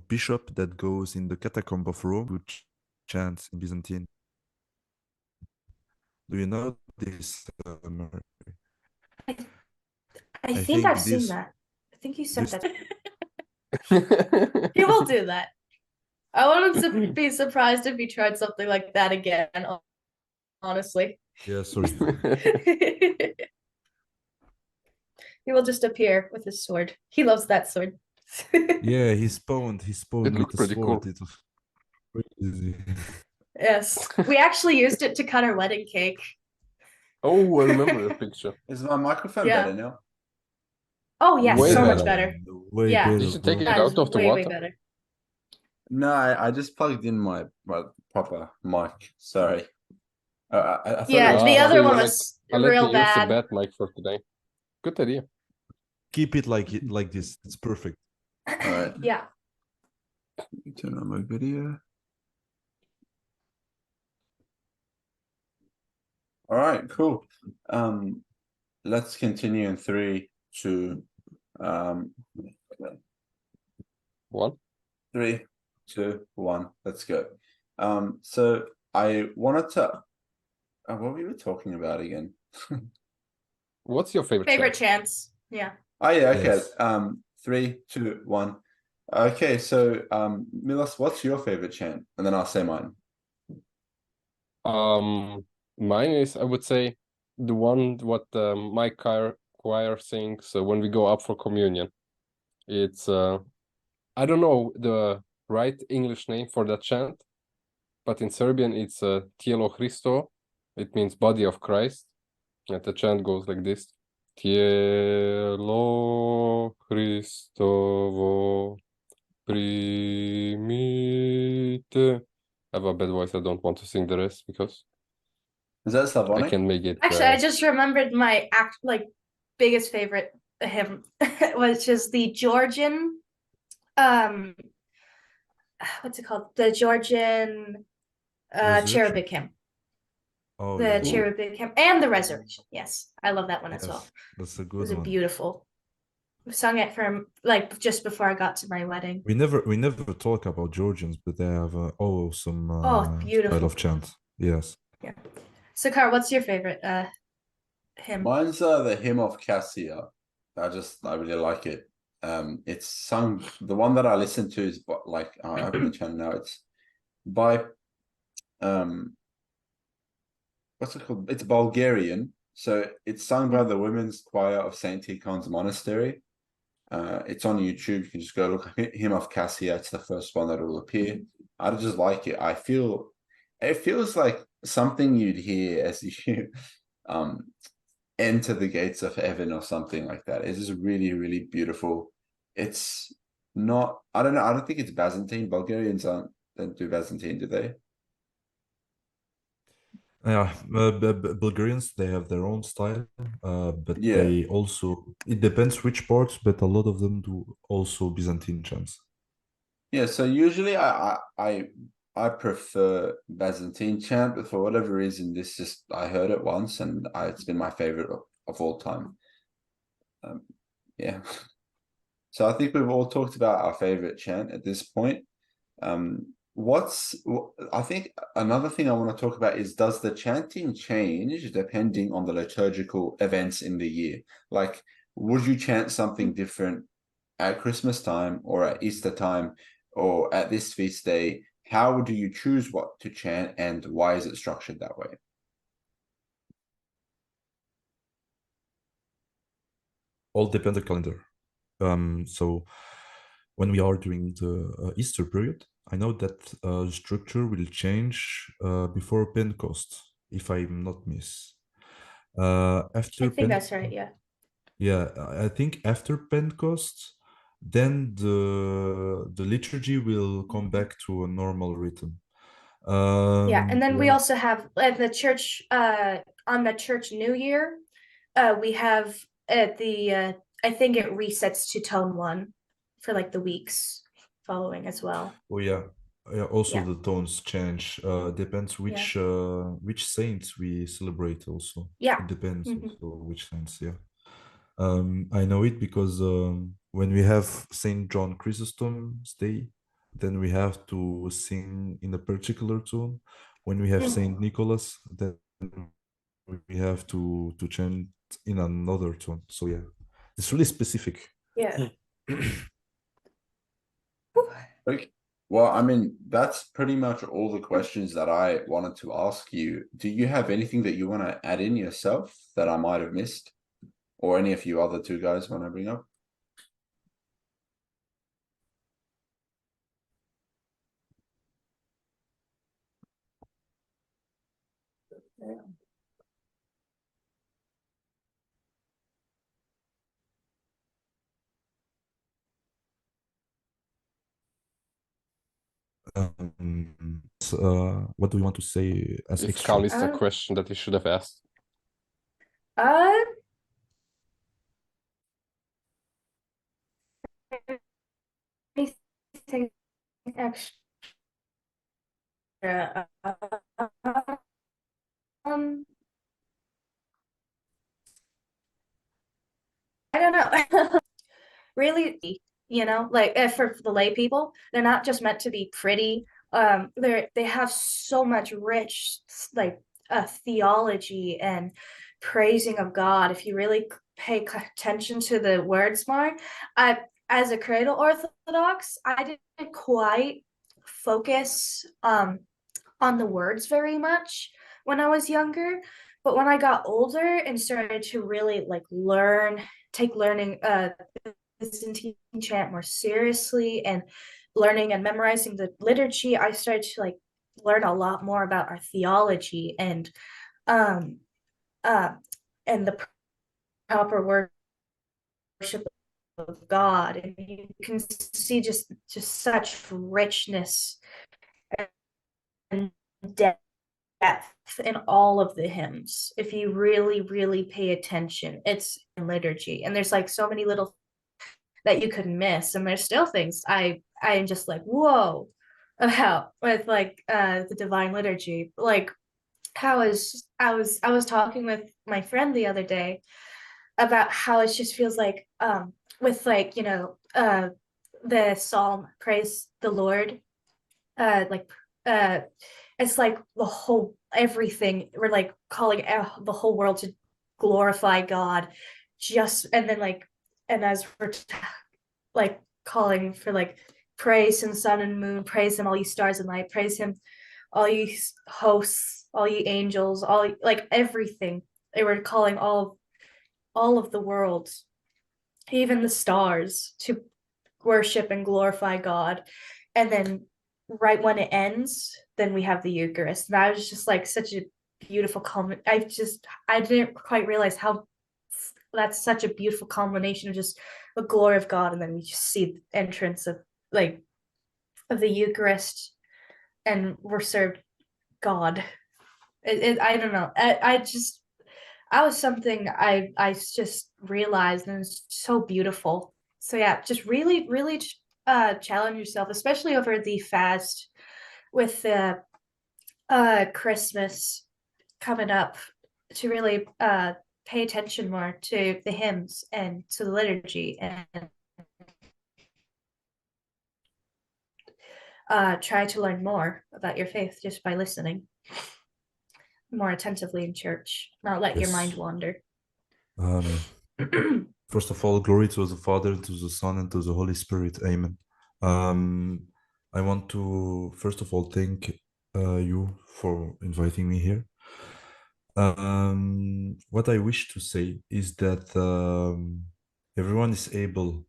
bishop that goes in the catacomb of Rome who chants in Byzantine. Do you know this? I think think I've seen this that. I think you sent this that. He will do that. I want him to be surprised if he tried something like that again, honestly. yeah, sorry. He will just appear with his sword. He loves that sword. Yeah, he spawned It with looked a pretty sword. cool. It was crazy. Yes. We actually used it to cut our wedding cake. Oh, I remember that picture. Is my microphone Yeah. better now? Oh yes, Way so better. much better. Way Yeah. better, Did you take bro. it That is out of the way, way water? better. No, I just plugged in my proper mic. Sorry. I thought it Yeah, was the so other one you're was let me real use the bad. bad mic for today. Good idea. Keep it like this. It's perfect. All right. Yeah. Turn on my video. All right, cool. Let's continue in 3, 2, 1. 3, 2, 1. Let's go. So I wanted to. What we were talking about again? What's your favorite Favorite chant? chance. Yeah. Oh yeah, okay. Yes. 3, 2, 1. Okay, so Milos, what's your favorite chant? And then I'll say mine. Mine is, I would say, the one what my choir sings when we go up for communion. It's I don't know the right English name for that chant, but in Serbian it's Tijelo Hristo. It means body of Christ, and the chant goes like this: Tijelo Hristovo primite. I have a bad voice. I don't want to sing the rest because Is that I Slavonic? can make it. Actually, I just remembered my biggest favorite hymn, which is the Georgian what's it called? The Georgian Resurrection? cherubic hymn. Oh The yeah. cherubic hymn and the resurrection. Yes, I love that one as well. Yes, that's a It good was a one. beautiful. sung it for like just before I got to my wedding. We never talk about Georgians, but they have awesome Oh, style beautiful. of chant. Yes. Yeah. So, Car, what's your favorite hymn? Mine's the Hymn of Cassia. I really like it. It's sung. The one that I listen to is like I open the channel now. It's by what's it called? It's Bulgarian. So it's sung by the women's choir of Saint Tikhon's monastery. It's on YouTube. You can just go look Hymn of Cassia. It's the first one that will appear. I just like it. It feels like something you'd hear as you enter the gates of heaven or something like that. It's just really, really beautiful. It's not, I don't know, I don't think it's Byzantine. Bulgarians don't do Byzantine, do they? Yeah, Bulgarians, they have their own style, but Yeah. they also, it depends which parts, but a lot of them do also Byzantine chants. Yeah, so usually I prefer Byzantine chant, but for whatever reason, I heard it once and it's been my favorite of all time. Yeah. So I think we've all talked about our favorite chant at this point. I think another thing I want to talk about is, does the chanting change depending on the liturgical events in the year? Like, would you chant something different at Christmas time or at Easter time or at this feast day? How do you choose what to chant and why is it structured that way? All depend on the calendar. So when we are doing the Easter period, I know that structure will change before Pentecost, if I'm not miss. After I think that's right. Yeah. Yeah, I think after Pentecost, then the liturgy will come back to a normal rhythm. Yeah, and then we Yeah. also have at the church on the church New Year, we have at the I think it resets to tone 1 for like the weeks following as well. Oh yeah. Yeah, also Yeah. the tones change. Depends which saints we celebrate also. Yeah. It depends Mhm. also which saints, yeah. I know it because when we have Saint John Chrysostom's Day, then we have to sing in a particular tone. When we have Saint Nicholas, then we have to chant in another tone. So yeah, it's really specific. Yeah. Okay. Well, I mean, that's pretty much all the questions that I wanted to ask you. Do you have anything that you want to add in yourself that I might have missed? Or any of you other two guys want to bring up? What do you want to say as If extra? Carl is a question that you should have asked. Uh, anything extra? Um, I don't know. Really, like for the lay people, they're not just meant to be pretty. They have so much rich like theology and praising of God. If you really pay attention to the words more, I as a cradle Orthodox, I didn't quite focus on the words very much when I was younger. But when I got older and started to really like take learning Byzantine chant more seriously and learning and memorizing the liturgy, I started to like learn a lot more about our theology um and the proper worship of God. And you can see just such richness and depth in all of the hymns. If you really, really pay attention, it's in liturgy. And there's like so many little that you could miss. And there's still things I'm just like, whoa, about with like the divine liturgy. Like I was talking with my friend the other day about how it just feels like with like, the psalm, praise the Lord, like it's like the whole everything, we're like calling the whole world to glorify God, just and then like, and as we're like calling for like praise him sun and moon, praise him all you stars and light, praise him all you hosts, all you angels, all like everything. They were calling all of the world, even the stars, to worship and glorify God. And then right when it ends, then we have the Eucharist. And that was just like such a beautiful comment. I didn't quite realize how that's such a beautiful combination of just the glory of God, and then we just see the entrance of like of the Eucharist, and we're served God. I don't know. I was something I just realized, and it's so beautiful. So yeah, just really challenge yourself, especially over the fast with the Christmas coming up, to really pay attention more to the hymns and to the liturgy, and try to learn more about your faith just by listening more attentively in church, not let your mind Yes. wander. First of all, glory to the Father, to the Son, and to the Holy Spirit. Amen. I want to first of all thank you for inviting me here. What I wish to say is that everyone is able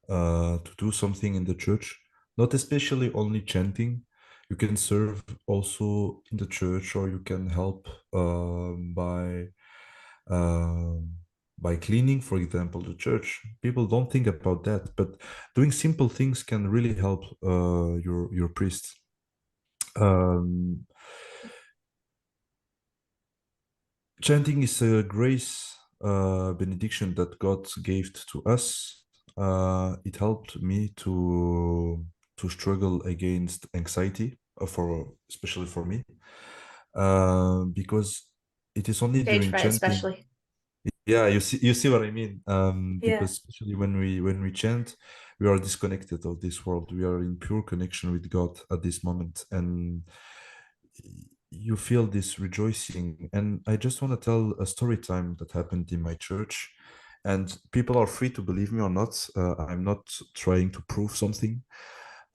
to do something in the church, not especially only chanting. You can serve also in the church, or you can help by cleaning, for example, the church. People don't think about that, but doing simple things can really help your priest. Chanting is a grace benediction that God gave to us. It helped me to struggle against anxiety, especially for me, because it is only Stage during fright, chanting. especially. Yeah, you see what I mean. Yeah. Because especially when we chant, we are disconnected of this world. We are in pure connection with God at this moment, and you feel this rejoicing. And I just want to tell a story time that happened in my church, and people are free to believe me or not. I'm not trying to prove something.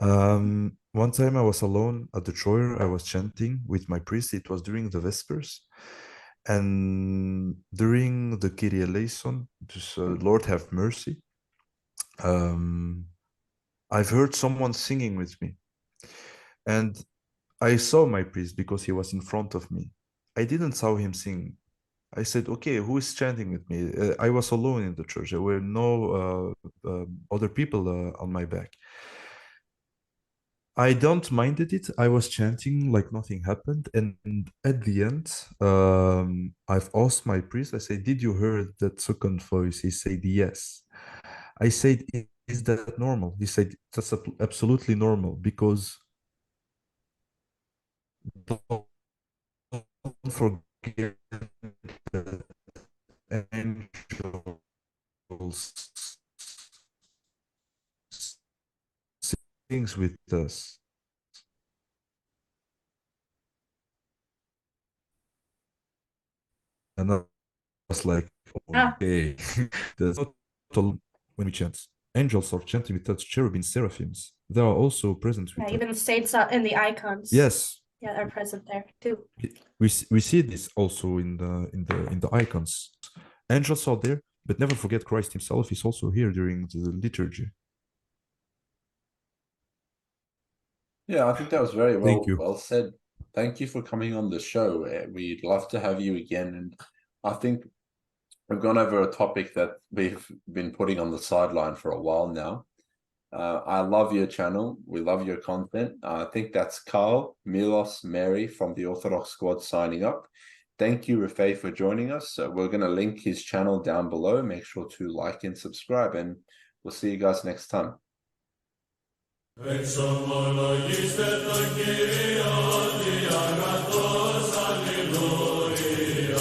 One time I was alone at the choir. I was chanting with my priest. It was during the Vespers. And during the Kyrie eleison, just Lord have mercy, I've heard someone singing with me. And I saw my priest because he was in front of me. I didn't saw him sing. I said, okay, who is chanting with me? I was alone in the church. There were no other people on my back. I don't minded it. I was chanting like nothing happened. And at the end, I've asked my priest, I said, did you hear that second voice? He said, yes. I said, is that normal? He said, that's absolutely normal, because don't forget that angels sings with us. And I was like, okay, that's not all when we chant. Angels are chanting with us, cherubim, seraphims. They are also present with us. Even the saints in the icons. Yes. Yeah, are present there too. We see this also in the icons. Angels are there, but never forget Christ himself is also here during the liturgy. Yeah, I think that was very well said. Thank you for coming on the show. We'd love to have you again. And I think we've gone over a topic that we've been putting on the sideline for a while now. I love your channel. We love your content. I think that's Carl, Milos, Mary from the Orthodox squad signing up. Thank you, Rafay, for joining us. We're going to link his channel down below. Make sure to like and subscribe, and we'll see you guys next time. Exo